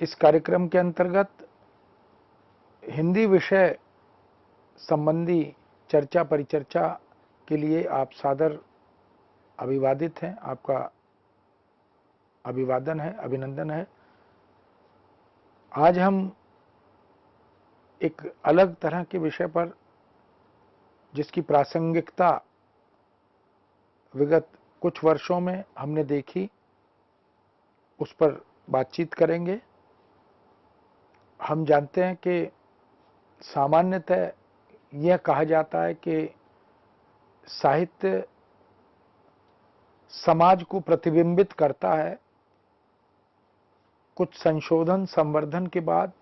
इस कार्यक्रम के अंतर्गत हिंदी विषय संबंधी चर्चा परिचर्चा के लिए आप सादर अभिवादित हैं। आपका अभिवादन है, अभिनंदन है। आज हम एक अलग तरह के विषय पर, जिसकी प्रासंगिकता विगत कुछ वर्षों में हमने देखी, उस पर बातचीत करेंगे। हम जानते हैं कि सामान्यतः यह कहा जाता है कि साहित्य समाज को प्रतिबिंबित करता है। कुछ संशोधन संवर्धन के बाद,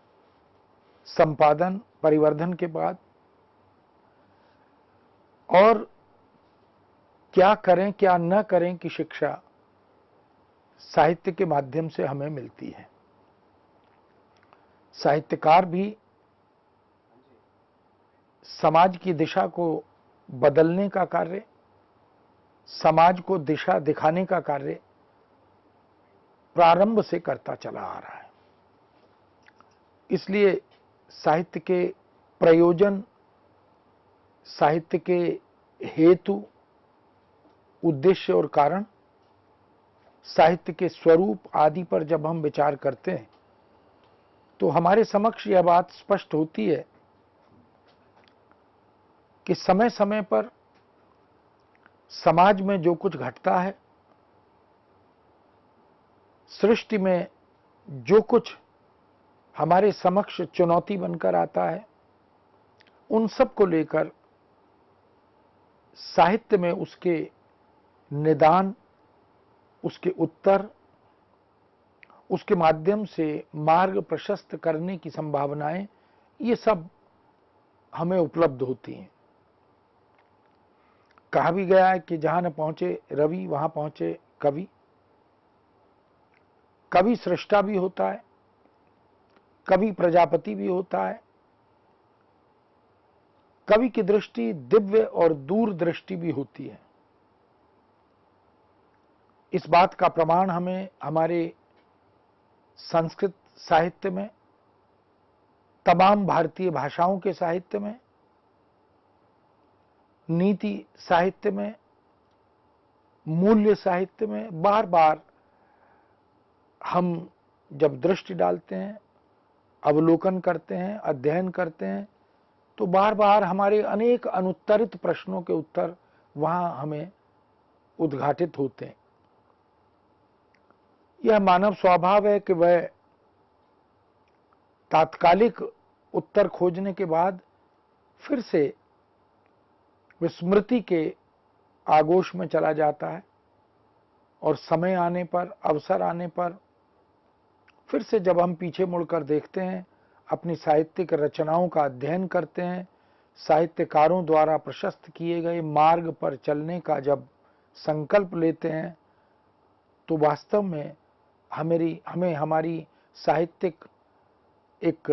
संपादन परिवर्धन के बाद, और क्या करें क्या न करें की शिक्षा साहित्य के माध्यम से हमें मिलती है। साहित्यकार भी समाज की दिशा को बदलने का कार्य, समाज को दिशा दिखाने का कार्य प्रारंभ से करता चला आ रहा है। इसलिए साहित्य के प्रयोजन, साहित्य के हेतु, उद्देश्य और कारण, साहित्य के स्वरूप आदि पर जब हम विचार करते हैं तो हमारे समक्ष यह बात स्पष्ट होती है कि समय समय पर समाज में जो कुछ घटता है, सृष्टि में जो कुछ हमारे समक्ष चुनौती बनकर आता है, उन सब को लेकर साहित्य में उसके निदान, उसके उत्तर, उसके माध्यम से मार्ग प्रशस्त करने की संभावनाएं, ये सब हमें उपलब्ध होती हैं। कहा भी गया है कि जहां न पहुंचे रवि वहां पहुंचे कवि। कवि सृष्टा भी होता है, कवि प्रजापति भी होता है। कवि की दृष्टि दिव्य और दूरदृष्टि भी होती है। इस बात का प्रमाण हमें हमारे संस्कृत साहित्य में, तमाम भारतीय भाषाओं के साहित्य में, नीति साहित्य में, मूल्य साहित्य में बार बार हम जब दृष्टि डालते हैं, अवलोकन करते हैं, अध्ययन करते हैं, तो बार बार हमारे अनेक अनुत्तरित प्रश्नों के उत्तर वहां हमें उद्घाटित होते हैं। यह मानव स्वभाव है कि वह तात्कालिक उत्तर खोजने के बाद फिर से विस्मृति के आगोश में चला जाता है, और समय आने पर, अवसर आने पर फिर से जब हम पीछे मुड़कर देखते हैं, अपनी साहित्यिक रचनाओं का अध्ययन करते हैं, साहित्यकारों द्वारा प्रशस्त किए गए मार्ग पर चलने का जब संकल्प लेते हैं, तो वास्तव में हमें हमारी साहित्यिक एक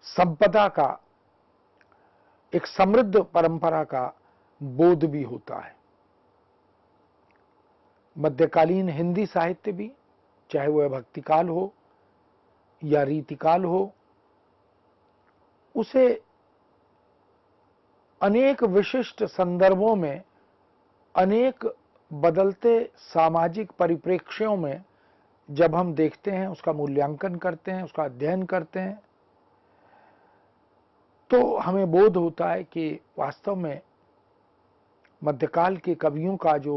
संपदा का, एक समृद्ध परंपरा का बोध भी होता है। मध्यकालीन हिंदी साहित्य भी, चाहे वह भक्तिकाल हो या रीतिकाल हो, उसे अनेक विशिष्ट संदर्भों में, अनेक बदलते सामाजिक परिप्रेक्ष्यों में जब हम देखते हैं, उसका मूल्यांकन करते हैं, उसका अध्ययन करते हैं, तो हमें बोध होता है कि वास्तव में मध्यकाल के कवियों का जो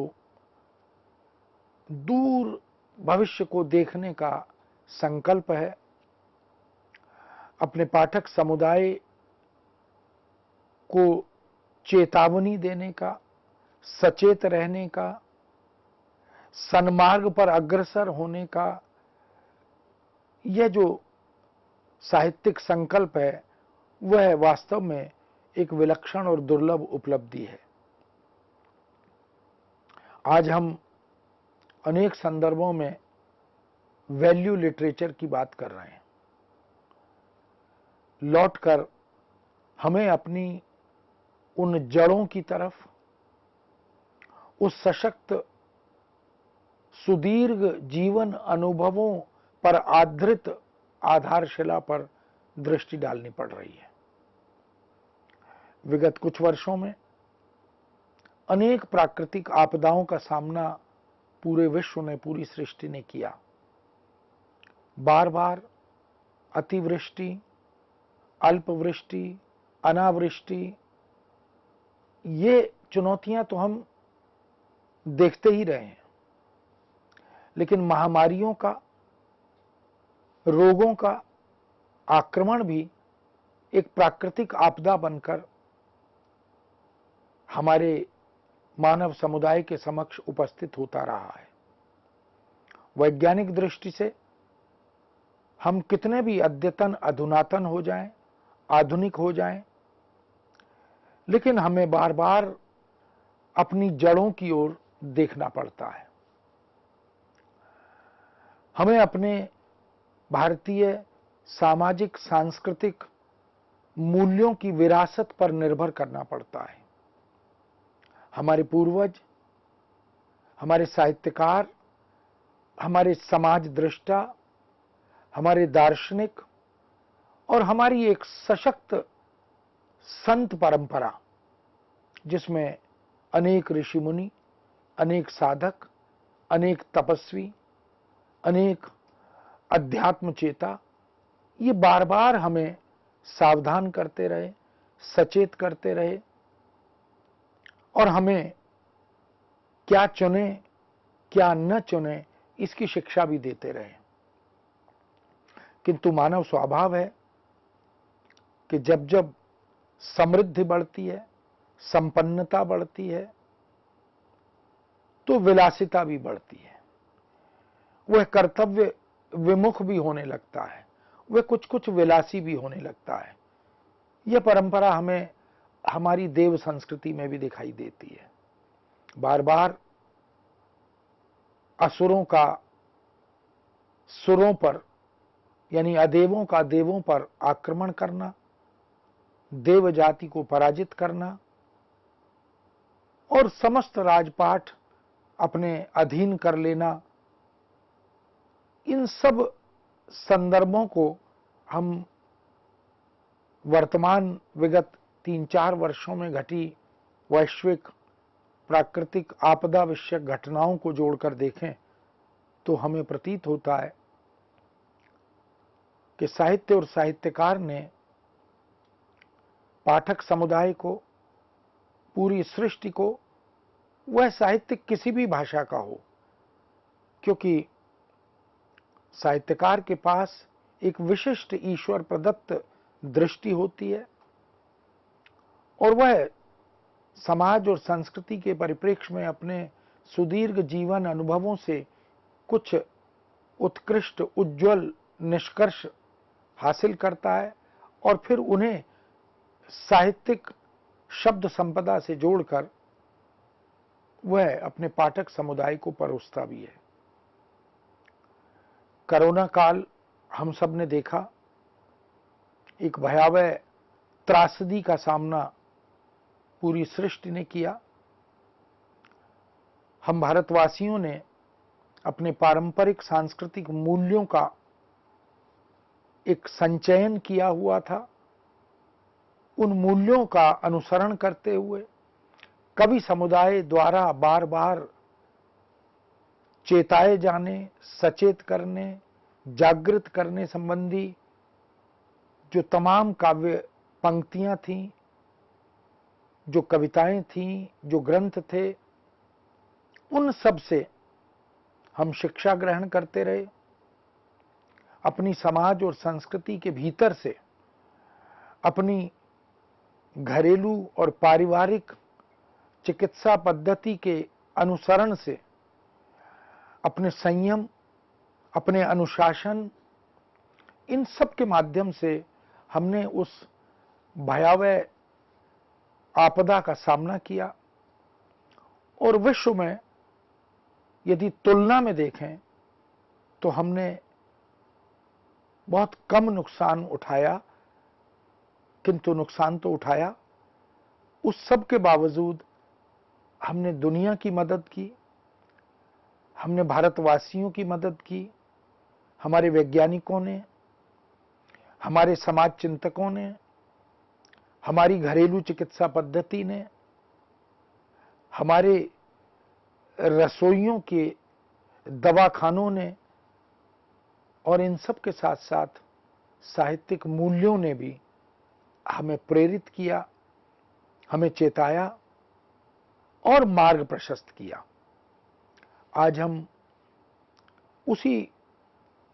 दूर भविष्य को देखने का संकल्प है, अपने पाठक समुदाय को चेतावनी देने का, सचेत रहने का, सन्मार्ग पर अग्रसर होने का, यह जो साहित्यिक संकल्प है, वह वास्तव में एक विलक्षण और दुर्लभ उपलब्धि है। आज हम अनेक संदर्भों में वैल्यू लिटरेचर की बात कर रहे हैं। लौटकर हमें अपनी उन जड़ों की तरफ, उस सशक्त सुदीर्घ जीवन अनुभवों पर आधारित आधारशिला पर दृष्टि डालनी पड़ रही है। विगत कुछ वर्षों में अनेक प्राकृतिक आपदाओं का सामना पूरे विश्व ने, पूरी सृष्टि ने किया। बार बार अतिवृष्टि, अल्पवृष्टि, अनावृष्टि, ये चुनौतियां तो हम देखते ही रहे हैं, लेकिन महामारियों का, रोगों का आक्रमण भी एक प्राकृतिक आपदा बनकर हमारे मानव समुदाय के समक्ष उपस्थित होता रहा है। वैज्ञानिक दृष्टि से हम कितने भी अद्यतन, अधुनातन हो जाएं, आधुनिक हो जाएं, लेकिन हमें बार बार अपनी जड़ों की ओर देखना पड़ता है। हमें अपने भारतीय सामाजिक सांस्कृतिक मूल्यों की विरासत पर निर्भर करना पड़ता है। हमारे पूर्वज, हमारे साहित्यकार, हमारे समाज दृष्टा, हमारे दार्शनिक और हमारी एक सशक्त संत परंपरा, जिसमें अनेक ऋषि मुनि, अनेक साधक, अनेक तपस्वी, अनेक अध्यात्म चेता, ये बार बार हमें सावधान करते रहे, सचेत करते रहे और हमें क्या चुने, क्या न चुने, इसकी शिक्षा भी देते रहे। किंतु मानव स्वभाव है कि जब जब समृद्धि बढ़ती है, संपन्नता बढ़ती है, तो विलासिता भी बढ़ती है। वह कर्तव्य विमुख भी होने लगता है, वह कुछ कुछ विलासी भी होने लगता है। यह परंपरा हमें हमारी देव संस्कृति में भी दिखाई देती है। बार बार असुरों का सुरों पर, यानी अदेवों का देवों पर आक्रमण करना, देव जाति को पराजित करना और समस्त राजपाट अपने अधीन कर लेना, इन सब संदर्भों को हम वर्तमान विगत 3-4 वर्षों में घटी वैश्विक प्राकृतिक आपदा विषयक घटनाओं को जोड़कर देखें तो हमें प्रतीत होता है कि साहित्य और साहित्यकार ने पाठक समुदाय को, पूरी सृष्टि को, वह साहित्य किसी भी भाषा का हो, क्योंकि साहित्यकार के पास एक विशिष्ट ईश्वर प्रदत्त दृष्टि होती है और वह समाज और संस्कृति के परिप्रेक्ष्य में अपने सुदीर्घ जीवन अनुभवों से कुछ उत्कृष्ट, उज्जवल निष्कर्ष हासिल करता है और फिर उन्हें साहित्यिक शब्द संपदा से जोड़कर वह अपने पाठक समुदाय को परोसता भी है। कोरोना काल हम सब ने देखा, एक भयावह त्रासदी का सामना पूरी सृष्टि ने किया। हम भारतवासियों ने अपने पारंपरिक सांस्कृतिक मूल्यों का एक संचयन किया हुआ था। उन मूल्यों का अनुसरण करते हुए कवि समुदाय द्वारा बार बार चेताए जाने, सचेत करने, जागृत करने संबंधी जो तमाम काव्य पंक्तियां थीं, जो कविताएं थीं, जो ग्रंथ थे, उन सब से हम शिक्षा ग्रहण करते रहे। अपनी समाज और संस्कृति के भीतर से अपनी घरेलू और पारिवारिक चिकित्सा पद्धति के अनुसरण से अपने संयम, अपने अनुशासन, इन सब के माध्यम से हमने उस भयावह आपदा का सामना किया और विश्व में यदि तुलना में देखें तो हमने बहुत कम नुकसान उठाया, किंतु नुकसान तो उठाया। उस सब के बावजूद हमने दुनिया की मदद की, हमने भारतवासियों की मदद की, हमारे वैज्ञानिकों ने, हमारे समाज चिंतकों ने, हमारी घरेलू चिकित्सा पद्धति ने, हमारे रसोइयों के दवाखानों ने और इन सब के साथ साथ साहित्यिक मूल्यों ने भी हमें प्रेरित किया, हमें चेताया और मार्ग प्रशस्त किया। आज हम उसी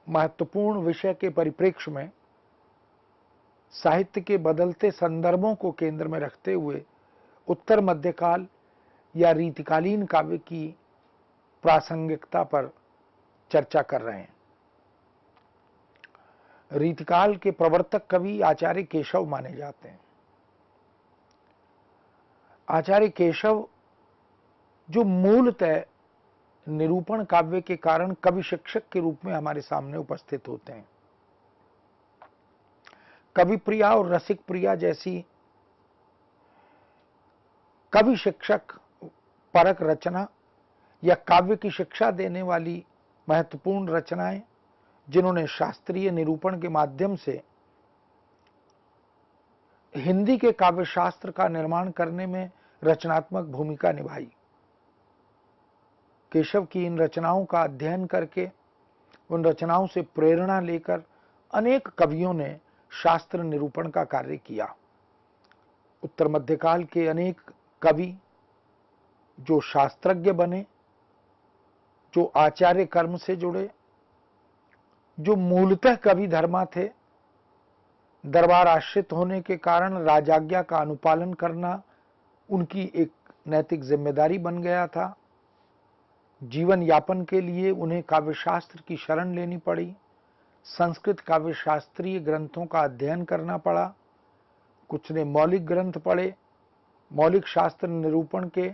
महत्वपूर्ण विषय के परिप्रेक्ष्य में साहित्य के बदलते संदर्भों को केंद्र में रखते हुए उत्तर मध्यकाल या रीतिकालीन काव्य की प्रासंगिकता पर चर्चा कर रहे हैं। रीतिकाल के प्रवर्तक कवि आचार्य केशव माने जाते हैं। आचार्य केशव जो मूलतः निरूपण काव्य के कारण कवि शिक्षक के रूप में हमारे सामने उपस्थित होते हैं। कवि प्रिया और रसिक प्रिया जैसी कवि शिक्षक परक रचना या काव्य की शिक्षा देने वाली महत्वपूर्ण रचनाएं, जिन्होंने शास्त्रीय निरूपण के माध्यम से हिंदी के काव्य शास्त्र का निर्माण करने में रचनात्मक भूमिका निभाई। केशव की इन रचनाओं का अध्ययन करके, उन रचनाओं से प्रेरणा लेकर अनेक कवियों ने शास्त्र निरूपण का कार्य किया। उत्तर मध्यकाल के अनेक कवि जो शास्त्रज्ञ बने, जो आचार्य कर्म से जुड़े, जो मूलतः कवि धर्मा थे, दरबार आश्रित होने के कारण राजाज्ञा का अनुपालन करना उनकी एक नैतिक जिम्मेदारी बन गया था। जीवन यापन के लिए उन्हें काव्यशास्त्र की शरण लेनी पड़ी। संस्कृत काव्य शास्त्रीय ग्रंथों का अध्ययन करना पड़ा। कुछ ने मौलिक ग्रंथ पढ़े, मौलिक शास्त्र निरूपण के,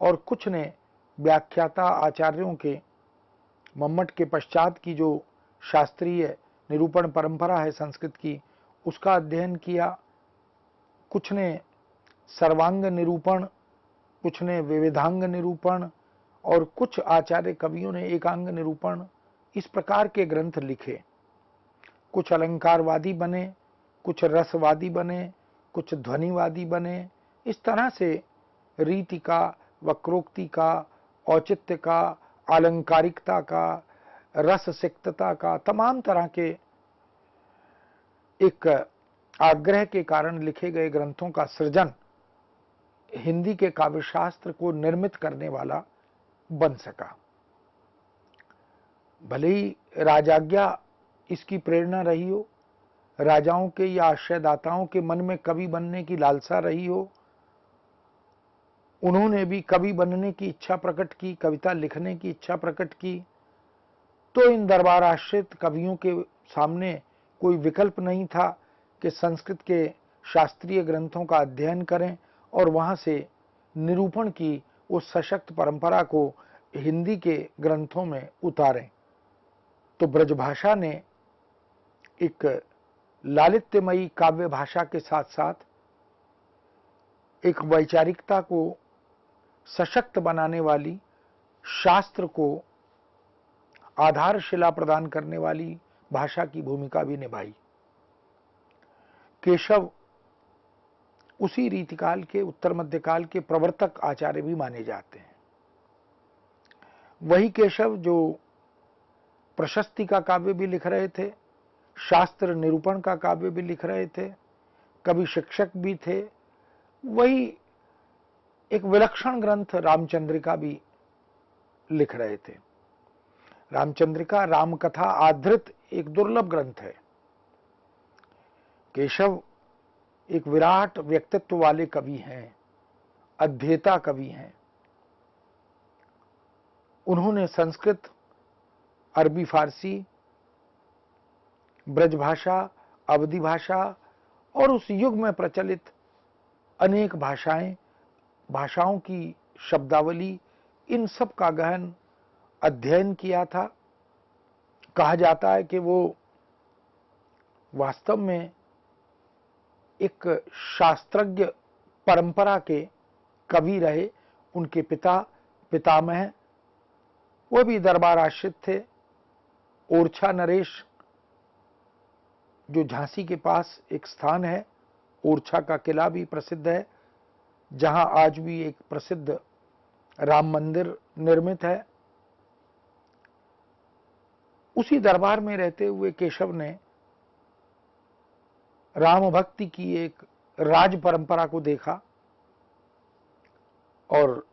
और कुछ ने व्याख्याता आचार्यों के, मम्मट के पश्चात की जो शास्त्रीय निरूपण परंपरा है संस्कृत की, उसका अध्ययन किया। कुछ ने सर्वांग निरूपण, कुछ ने विविधांग निरूपण, और कुछ आचार्य कवियों ने एकांग निरूपण, इस प्रकार के ग्रंथ लिखे। कुछ अलंकारवादी बने, कुछ रसवादी बने, कुछ ध्वनिवादी बने। इस तरह से रीति का, वक्रोक्ति का, औचित्य का, आलंकारिकता का, रस सिक्तता का, तमाम तरह के एक आग्रह के कारण लिखे गए ग्रंथों का सृजन हिंदी के काव्यशास्त्र को निर्मित करने वाला बन सका। भले ही राजाज्ञा इसकी प्रेरणा रही हो, राजाओं के या आश्रयदाताओं के मन में कवि बनने की लालसा रही हो, उन्होंने भी कवि बनने की इच्छा प्रकट की, कविता लिखने की इच्छा प्रकट की, तो इन दरबार आश्रित कवियों के सामने कोई विकल्प नहीं था कि संस्कृत के शास्त्रीय ग्रंथों का अध्ययन करें और वहां से निरूपण की उस सशक्त परंपरा को हिंदी के ग्रंथों में उतारें। तो ब्रजभाषा ने एक लालित्यमयी काव्य भाषा के साथ साथ एक वैचारिकता को सशक्त बनाने वाली, शास्त्र को आधारशिला प्रदान करने वाली भाषा की भूमिका भी निभाई। केशव उसी रीतिकाल के, उत्तर मध्यकाल के प्रवर्तक आचार्य भी माने जाते हैं। वही केशव जो प्रशस्ति का काव्य भी लिख रहे थे, शास्त्र निरूपण का काव्य भी लिख रहे थे, कवि शिक्षक भी थे, वही एक विलक्षण ग्रंथ रामचंद्रिका भी लिख रहे थे। रामचंद्रिका रामकथा आधृत एक दुर्लभ ग्रंथ है। केशव एक विराट व्यक्तित्व वाले कवि हैं, अध्येता कवि हैं। उन्होंने संस्कृत, अरबी फारसी, ब्रजभाषा, अवधी भाषा और उस युग में प्रचलित अनेक भाषाओं की शब्दावली, इन सब का गहन अध्ययन किया था। कहा जाता है कि वो वास्तव में एक शास्त्रज्ञ परंपरा के कवि रहे। उनके पितामह वो भी दरबार आश्रित थे। ओरछा नरेश, जो झांसी के पास एक स्थान है, ओरछा का किला भी प्रसिद्ध है, जहां आज भी एक प्रसिद्ध राम मंदिर निर्मित है। उसी दरबार में रहते हुए केशव ने राम भक्ति की एक राज परंपरा को देखा और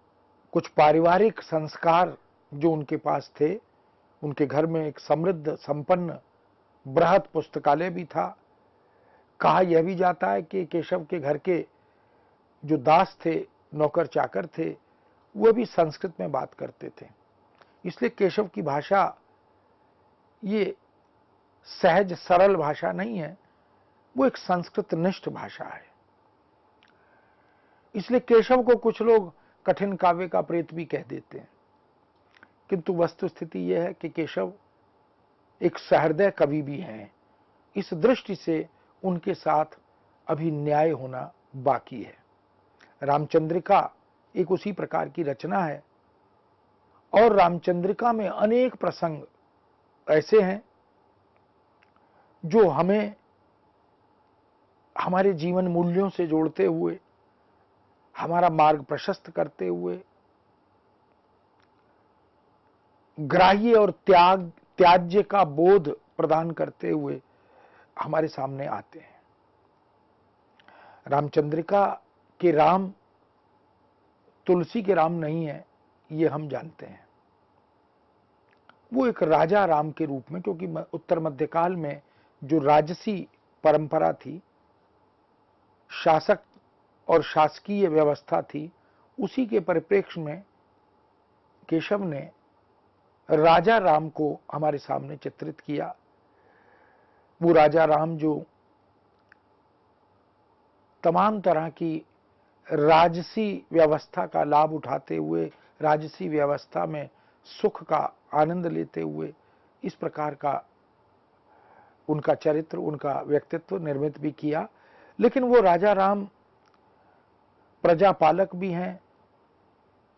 कुछ पारिवारिक संस्कार जो उनके पास थे, उनके घर में एक समृद्ध संपन्न बृहत पुस्तकालय भी था। कहा यह भी जाता है कि केशव के घर के जो दास थे, नौकर चाकर थे, वह भी संस्कृत में बात करते थे। इसलिए केशव की भाषा ये सहज सरल भाषा नहीं है, वो एक संस्कृत निष्ठ भाषा है। इसलिए केशव को कुछ लोग कठिन काव्य का प्रेत भी कह देते हैं, किंतु वस्तुस्थिति यह है कि केशव एक सहृदय कवि भी हैं। इस दृष्टि से उनके साथ अभी न्याय होना बाकी है। रामचंद्रिका एक उसी प्रकार की रचना है और रामचंद्रिका में अनेक प्रसंग ऐसे हैं जो हमें हमारे जीवन मूल्यों से जोड़ते हुए, हमारा मार्ग प्रशस्त करते हुए, ग्राह्य और त्याज्य का बोध प्रदान करते हुए हमारे सामने आते हैं। रामचंद्रिका के राम तुलसी के राम नहीं है, ये हम जानते हैं। वो एक राजा राम के रूप में, क्योंकि उत्तर मध्यकाल में जो राजसी परंपरा थी, शासक और शासकीय व्यवस्था थी, उसी के परिप्रेक्ष्य में केशव ने राजा राम को हमारे सामने चित्रित किया। वो राजा राम जो तमाम तरह की राजसी व्यवस्था का लाभ उठाते हुए, राजसी व्यवस्था में सुख का आनंद लेते हुए इस प्रकार का उनका चरित्र, उनका व्यक्तित्व निर्मित भी किया। लेकिन वो राजा राम प्रजापालक भी हैं,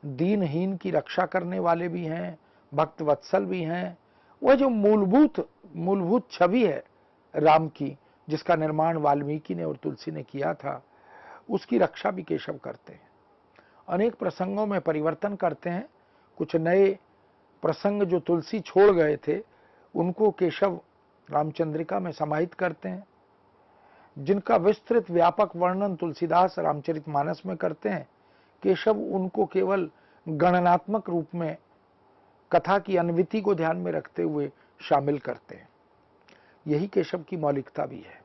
दीनहीन की रक्षा करने वाले भी हैं, भक्त वत्सल भी हैं। वह जो मूलभूत छवि है राम की, जिसका निर्माण वाल्मीकि ने और तुलसी ने किया था, उसकी रक्षा भी केशव करते हैं। अनेक प्रसंगों में परिवर्तन करते हैं। कुछ नए प्रसंग जो तुलसी छोड़ गए थे, उनको केशव रामचंद्रिका में समाहित करते हैं, जिनका विस्तृत व्यापक वर्णन तुलसीदास रामचरितमानस में करते हैं। केशव उनको केवल गणनात्मक रूप में कथा की अन्विति को ध्यान में रखते हुए शामिल करते हैं। यही केशव की मौलिकता भी है।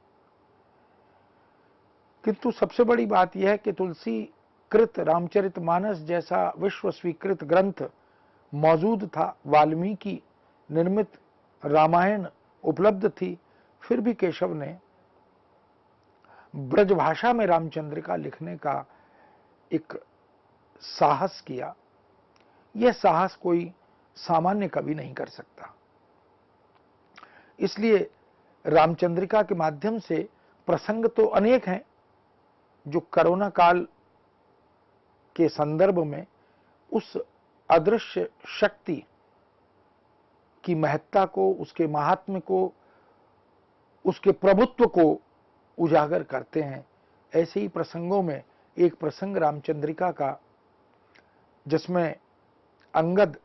किंतु सबसे बड़ी बात यह है कि तुलसी कृत रामचरितमानस जैसा विश्व स्वीकृत ग्रंथ मौजूद था, वाल्मीकि निर्मित रामायण उपलब्ध थी, फिर भी केशव ने ब्रजभाषा में रामचंद्रिका लिखने का एक साहस किया। यह साहस कोई सामान्य कवि नहीं कर सकता। इसलिए रामचंद्रिका के माध्यम से प्रसंग तो अनेक हैं जो कोरोना काल के संदर्भ में उस अदृश्य शक्ति की महत्ता को, उसके महात्म्य को, उसके प्रभुत्व को उजागर करते हैं। ऐसे ही प्रसंगों में एक प्रसंग रामचंद्रिका का, जिसमें अंगद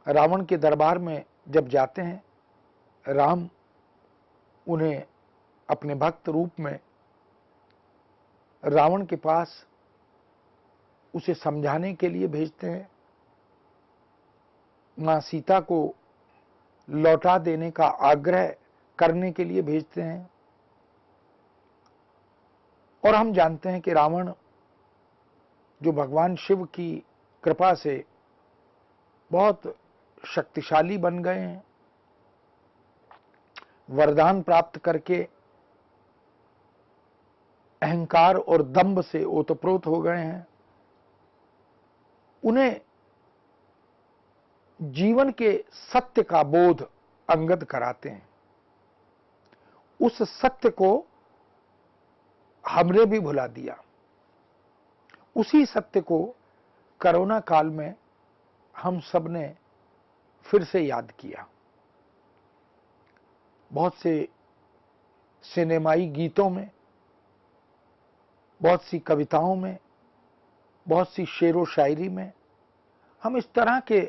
रावण के दरबार में जब जाते हैं, राम उन्हें अपने भक्त रूप में रावण के पास उसे समझाने के लिए भेजते हैं, मां सीता को लौटा देने का आग्रह करने के लिए भेजते हैं। और हम जानते हैं कि रावण जो भगवान शिव की कृपा से बहुत शक्तिशाली बन गए हैं, वरदान प्राप्त करके अहंकार और दंभ से ओतप्रोत हो गए हैं, उन्हें जीवन के सत्य का बोध अंगद कराते हैं। उस सत्य को हमने भी भुला दिया। उसी सत्य को कोरोना काल में हम सब ने फिर से याद किया। बहुत से सिनेमाई गीतों में, बहुत सी कविताओं में, बहुत सी शेरो शायरी में हम इस तरह के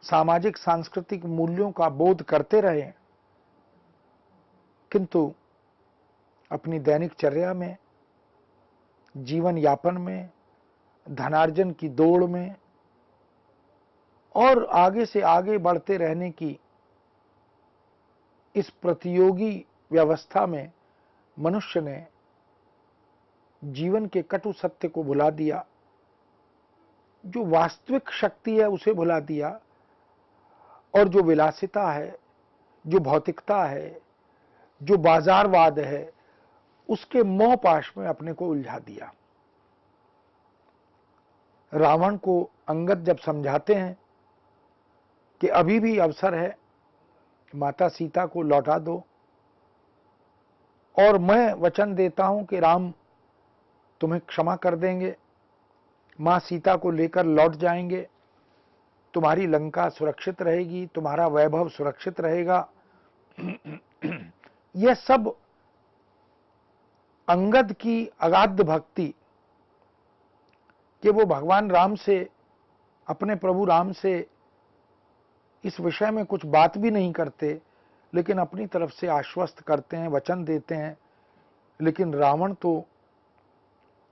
सामाजिक सांस्कृतिक मूल्यों का बोध करते रहे, किंतु अपनी दैनिक चर्या में, जीवन यापन में, धनार्जन की दौड़ में और आगे से आगे बढ़ते रहने की इस प्रतियोगी व्यवस्था में मनुष्य ने जीवन के कटु सत्य को भुला दिया, जो वास्तविक शक्ति है उसे भुला दिया, और जो विलासिता है, जो भौतिकता है, जो बाजारवाद है, उसके मोह पाश में अपने को उलझा दिया। रावण को अंगद जब समझाते हैं कि अभी भी अवसर है, माता सीता को लौटा दो, और मैं वचन देता हूं कि राम तुम्हें क्षमा कर देंगे, मां सीता को लेकर लौट जाएंगे, तुम्हारी लंका सुरक्षित रहेगी, तुम्हारा वैभव सुरक्षित रहेगा। यह सब अंगद की अगाध भक्ति कि वो भगवान राम से, अपने प्रभु राम से इस विषय में कुछ बात भी नहीं करते, लेकिन अपनी तरफ से आश्वस्त करते हैं, वचन देते हैं। लेकिन रावण तो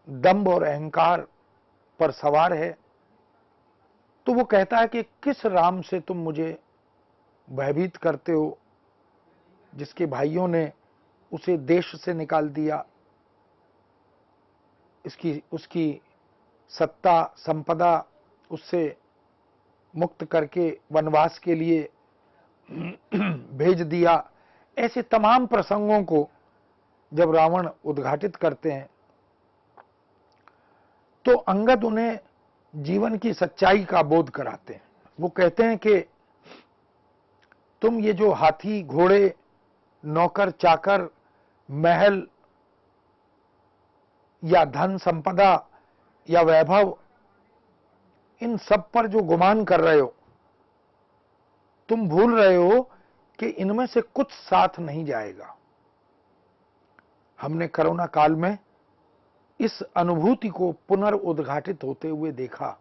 दंभ और अहंकार पर सवार है, तो वो कहता है कि किस राम से तुम मुझे भयभीत करते हो, जिसके भाइयों ने उसे देश से निकाल दिया, उसकी सत्ता संपदा उससे मुक्त करके वनवास के लिए भेज दिया। ऐसे तमाम प्रसंगों को जब रावण उद्घाटित करते हैं तो अंगद उन्हें जीवन की सच्चाई का बोध कराते हैं। वो कहते हैं कि तुम ये जो हाथी, घोड़े, नौकर, चाकर, महल या धन संपदा या वैभव, इन सब पर जो गुमान कर रहे हो, तुम भूल रहे हो कि इनमें से कुछ साथ नहीं जाएगा। हमने कोरोना काल में इस अनुभूति को पुनर्उद्घाटित होते हुए देखा।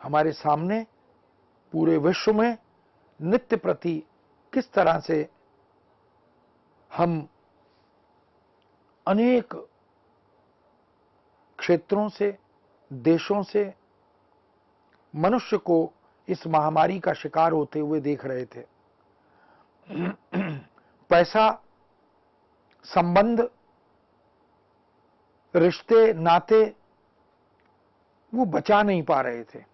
हमारे सामने पूरे विश्व में नित्य प्रति किस तरह से हम अनेक क्षेत्रों से, देशों से मनुष्य को इस महामारी का शिकार होते हुए देख रहे थे। पैसा, संबंध, रिश्ते, नाते वो बचा नहीं पा रहे थे।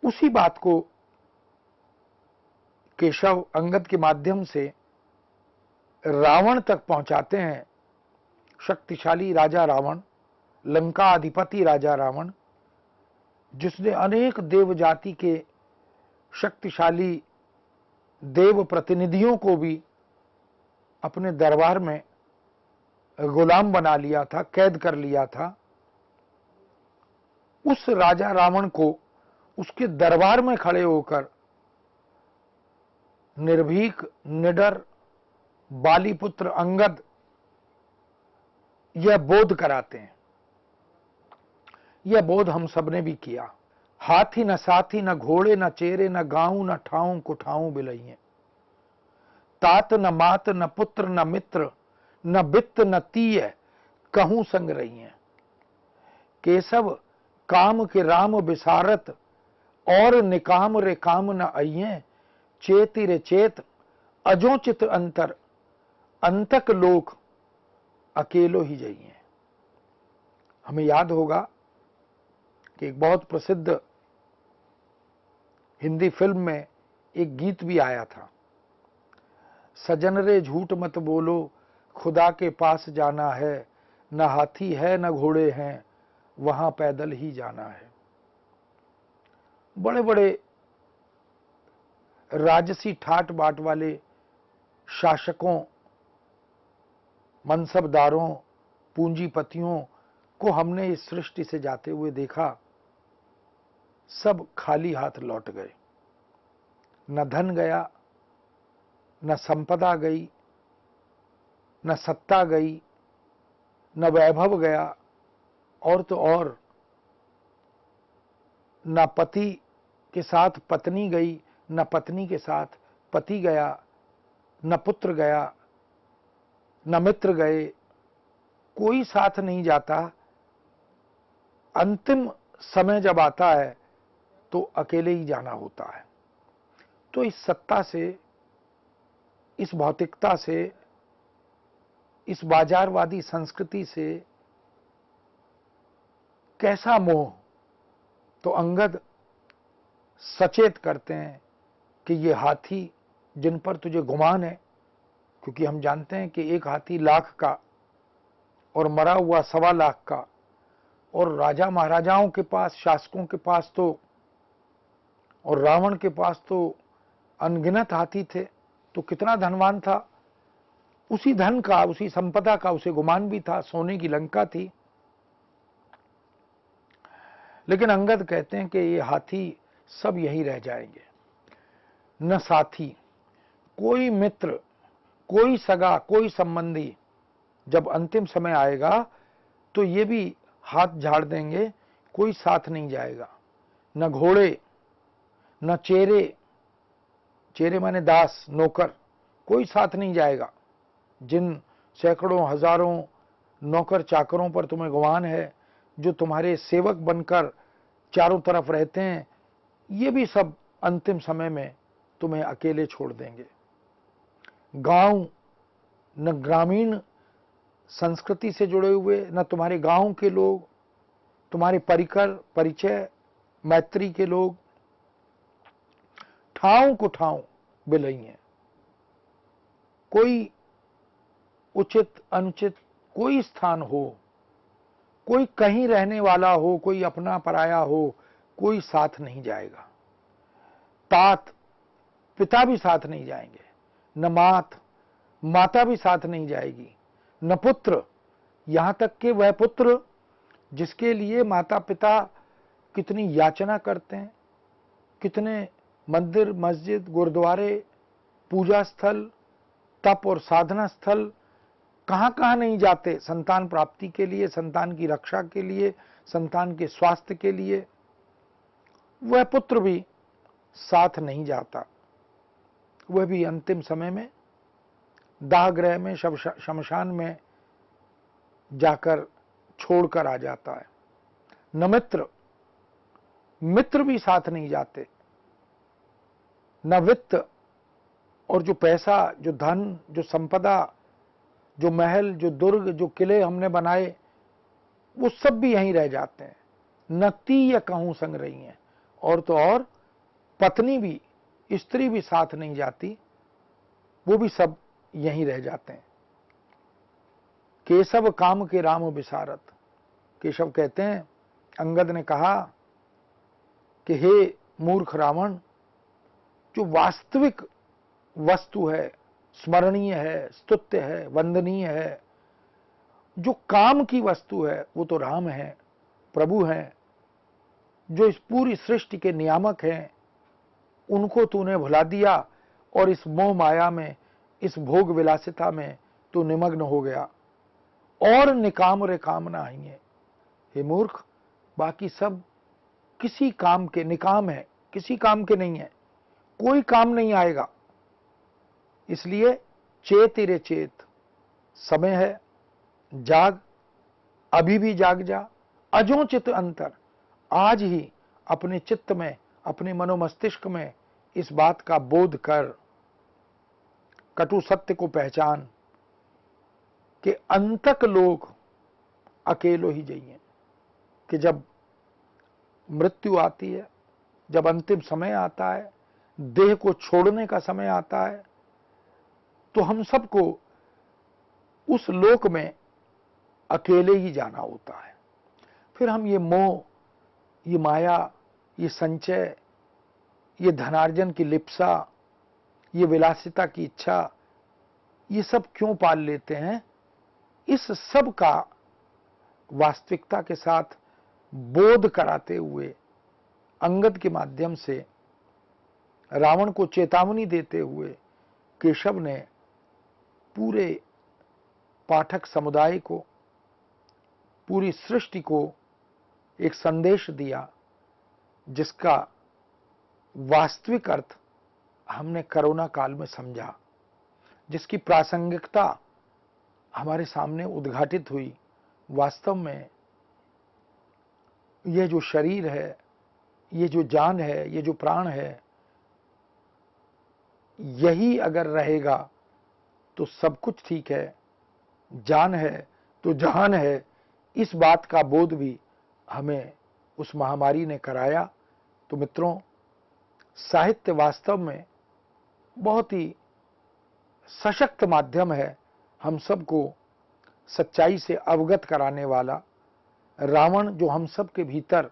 उसी बात को केशव अंगद के माध्यम से रावण तक पहुंचाते हैं। शक्तिशाली राजा रावण, लंका अधिपति राजा रावण, जिसने अनेक देव जाति के शक्तिशाली देव प्रतिनिधियों को भी अपने दरबार में गुलाम बना लिया था, कैद कर लिया था। उस राजा रावण को उसके दरबार में खड़े होकर निर्भीक, निडर बालीपुत्र अंगद यह बोध कराते हैं। यह बोध हम सबने भी किया। हाथी न साथी, न घोड़े, न चेरे, न गांव, न ठाऊं कुठाऊं बिलइए। तात न मात, न पुत्र, न मित्र, न बित्त, न तीय, कहूं संग रही हैं। केशव काम के राम बिसारत, और निकाम रे काम न आइए। चेति रे चेत, अजोचित अंतर, अंतक लोक अकेलो ही जाइए। हमें याद होगा कि एक बहुत प्रसिद्ध हिंदी फिल्म में एक गीत भी आया था, सजन रे झूठ मत बोलो, खुदा के पास जाना है, न हाथी है न घोड़े हैं, वहां पैदल ही जाना है। बड़े बड़े राजसी ठाट बाट वाले शासकों, मनसबदारों, पूंजीपतियों को हमने इस सृष्टि से जाते हुए देखा। सब खाली हाथ लौट गए। न धन गया, न संपदा गई, न सत्ता गई, न वैभव गया, और तो और न पति के साथ पत्नी गई, न पत्नी के साथ पति गया, न पुत्र गया, न मित्र गए, कोई साथ नहीं जाता। अंतिम समय जब आता है तो अकेले ही जाना होता है। तो इस सत्ता से, इस भौतिकता से, इस बाजारवादी संस्कृति से कैसा मोह, तो अंगद सचेत करते हैं कि ये हाथी जिन पर तुझे गुमान है, क्योंकि हम जानते हैं कि एक हाथी लाख का और मरा हुआ 1.25 लाख का, और राजा महाराजाओं के पास, शासकों के पास तो, और रावण के पास तो अनगिनत हाथी थे, तो कितना धनवान था। उसी धन का, उसी संपदा का उसे गुमान भी था, सोने की लंका थी। लेकिन अंगद कहते हैं कि ये हाथी सब यहीं रह जाएंगे। न साथी, कोई मित्र, कोई सगा, कोई संबंधी जब अंतिम समय आएगा तो ये भी हाथ झाड़ देंगे, कोई साथ नहीं जाएगा। न घोड़े, न चेरे, चेरे माने दास, नौकर, कोई साथ नहीं जाएगा। जिन सैकड़ों हजारों नौकर चाकरों पर तुम्हें गुमान है, जो तुम्हारे सेवक बनकर चारों तरफ रहते हैं, ये भी सब अंतिम समय में तुम्हें अकेले छोड़ देंगे। गांव, न ग्रामीण संस्कृति से जुड़े हुए, न तुम्हारे गांव के लोग, तुम्हारे परिकर, परिचय, मैत्री के लोग, ठाव को ठाव बिलई हैं। कोई उचित अनुचित कोई स्थान हो, कोई कहीं रहने वाला हो, कोई अपना पराया हो, कोई साथ नहीं जाएगा। तात, पिता भी साथ नहीं जाएंगे। न मात, माता भी साथ नहीं जाएगी। न पुत्र, यहां तक कि वह पुत्र जिसके लिए माता पिता कितनी याचना करते हैं, कितने मंदिर, मस्जिद, गुरुद्वारे, पूजा स्थल, तप और साधना स्थल, कहां कहां नहीं जाते संतान प्राप्ति के लिए, संतान की रक्षा के लिए, संतान के स्वास्थ्य के लिए। वह पुत्र भी साथ नहीं जाता। वह भी अंतिम समय में दाहगृह में, शमशान में जाकर छोड़कर आ जाता है। न मित्र, मित्र भी साथ नहीं जाते। न वित्त, और जो पैसा, जो धन, जो संपदा, जो महल, जो दुर्ग, जो किले हमने बनाए, वो सब भी यहीं रह जाते हैं। न तीय कहूं संग रही हैं, और तो और पत्नी भी, स्त्री भी साथ नहीं जाती, वो भी सब यहीं रह जाते हैं। केशव काम के राम विसारत, केशव कहते हैं, अंगद ने कहा कि हे मूर्ख रावण, जो वास्तविक वस्तु है, स्मरणीय है, स्तुत्य है, वंदनीय है, जो काम की वस्तु है, वो तो राम है, प्रभु हैं, जो इस पूरी सृष्टि के नियामक हैं। उनको तूने भुला दिया और इस मोह माया में, इस भोग विलासिता में तू निमग्न हो गया। और निकाम रे काम ना आएंगे। हे मूर्ख, बाकी सब किसी काम के निकाम है, किसी काम के नहीं है, कोई काम नहीं आएगा। इसलिए चेत रे चेत, समय है, जाग, अभी भी जाग जा। अजो चित अंतर, आज ही अपने चित्त में, अपने मनोमस्तिष्क में इस बात का बोध कर, कटु सत्य को पहचान कि अंतक लोग अकेलो ही जाइए, कि जब मृत्यु आती है, जब अंतिम समय आता है, देह को छोड़ने का समय आता है, तो हम सबको उस लोक में अकेले ही जाना होता है। फिर हम ये मोह, ये माया, ये संचय, ये धनार्जन की लिप्सा, ये विलासिता की इच्छा, ये सब क्यों पाल लेते हैं? इस सब का वास्तविकता के साथ बोध कराते हुए अंगद के माध्यम से रावण को चेतावनी देते हुए केशव ने पूरे पाठक समुदाय को, पूरी सृष्टि को एक संदेश दिया जिसका वास्तविक अर्थ हमने कोरोना काल में समझा, जिसकी प्रासंगिकता हमारे सामने उद्घाटित हुई। वास्तव में यह जो शरीर है, ये जो जान है, ये जो प्राण है, यही अगर रहेगा तो सब कुछ ठीक है। जान है तो जहान है, इस बात का बोध भी हमें उस महामारी ने कराया। तो मित्रों, साहित्य वास्तव में बहुत ही सशक्त माध्यम है हम सबको सच्चाई से अवगत कराने वाला। रावण जो हम सब के भीतर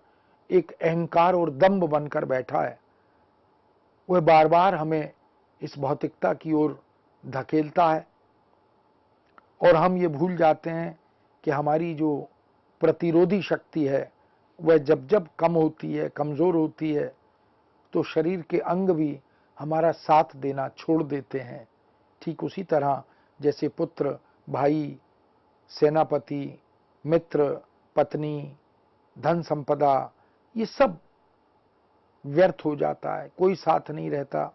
एक अहंकार और दंभ बनकर बैठा है, वह बार बार हमें इस भौतिकता की ओर धकेलता है और हम ये भूल जाते हैं कि हमारी जो प्रतिरोधी शक्ति है वह जब जब कम होती है, कमजोर होती है, तो शरीर के अंग भी हमारा साथ देना छोड़ देते हैं। ठीक उसी तरह जैसे पुत्र, भाई, सेनापति, मित्र, पत्नी, धन संपदा, ये सब व्यर्थ हो जाता है, कोई साथ नहीं रहता,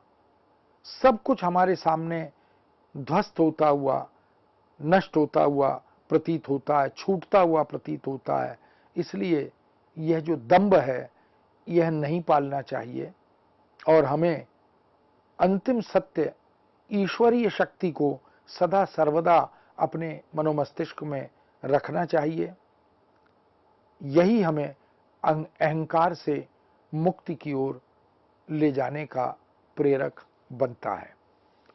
सब कुछ हमारे सामने ध्वस्त होता हुआ, नष्ट होता हुआ प्रतीत होता है, छूटता हुआ प्रतीत होता है। इसलिए यह जो दंभ है, यह नहीं पालना चाहिए और हमें अंतिम सत्य ईश्वरीय शक्ति को सदा सर्वदा अपने मनोमस्तिष्क में रखना चाहिए। यही हमें अहंकार से मुक्ति की ओर ले जाने का प्रेरक बनता है।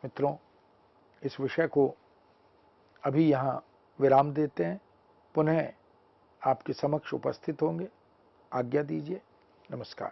मित्रों, इस विषय को अभी यहाँ विराम देते हैं, पुनः आपके समक्ष उपस्थित होंगे। आज्ञा दीजिए। नमस्कार।